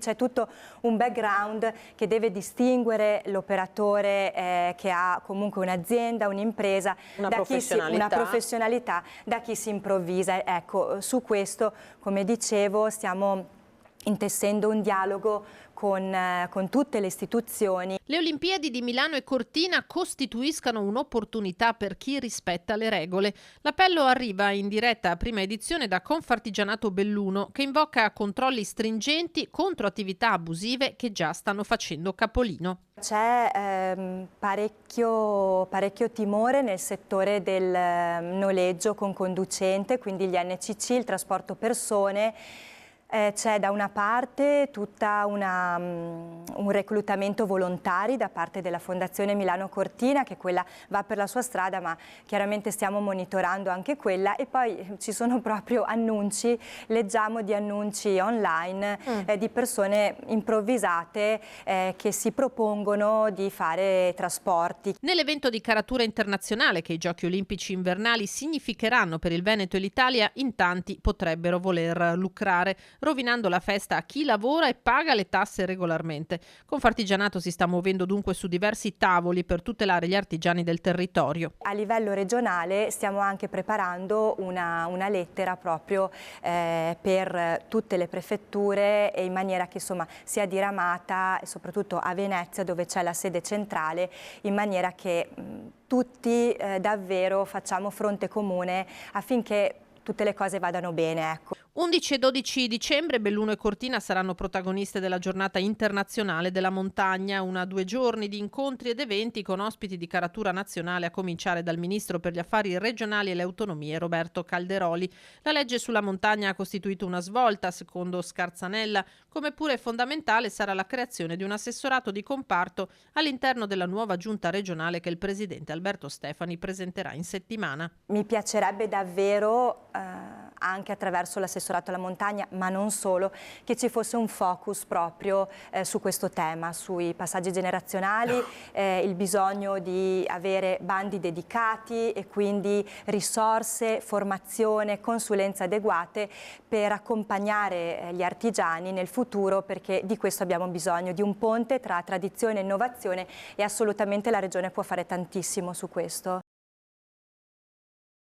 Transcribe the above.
c'è tutto un background che deve distinguere l'operatore che ha comunque un'azienda, un'impresa, una professionalità da chi si improvvisa. Ecco, su questo, come dicevo, stiamo intessendo un dialogo con tutte le istituzioni. Le Olimpiadi di Milano e Cortina costituiscano un'opportunità per chi rispetta le regole. L'appello arriva in diretta prima edizione da Confartigianato Belluno, che invoca controlli stringenti contro attività abusive che già stanno facendo capolino. C'è parecchio timore nel settore del noleggio con conducente, quindi gli NCC, il trasporto persone. C'è da una parte tutta un reclutamento volontari da parte della Fondazione Milano Cortina, che quella va per la sua strada, ma chiaramente stiamo monitorando anche quella, e poi ci sono proprio annunci, leggiamo di annunci online di persone improvvisate che si propongono di fare trasporti. Nell'evento di caratura internazionale che i Giochi Olimpici invernali significheranno per il Veneto e l'Italia, in tanti potrebbero voler lucrare, rovinando la festa a chi lavora e paga le tasse regolarmente. Confartigianato si sta muovendo dunque su diversi tavoli per tutelare gli artigiani del territorio. A livello regionale stiamo anche preparando una lettera proprio per tutte le prefetture, e in maniera che insomma sia diramata soprattutto a Venezia, dove c'è la sede centrale, in maniera che tutti davvero facciamo fronte comune affinché tutte le cose vadano bene, ecco. 11 e 12 dicembre Belluno e Cortina saranno protagoniste della giornata internazionale della montagna, 2 giorni di incontri ed eventi con ospiti di caratura nazionale, a cominciare dal ministro per gli affari regionali e le autonomie Roberto Calderoli. La legge sulla montagna ha costituito una svolta, secondo Scarzanella, come pure fondamentale sarà la creazione di un assessorato di comparto all'interno della nuova giunta regionale che il presidente Alberto Stefani presenterà in settimana. Mi piacerebbe davvero anche attraverso l'assessorato alla montagna, ma non solo, che ci fosse un focus proprio su questo tema, sui passaggi generazionali, il bisogno di avere bandi dedicati e quindi risorse, formazione, consulenze adeguate per accompagnare gli artigiani nel futuro, perché di questo abbiamo bisogno, di un ponte tra tradizione e innovazione, e assolutamente la Regione può fare tantissimo su questo.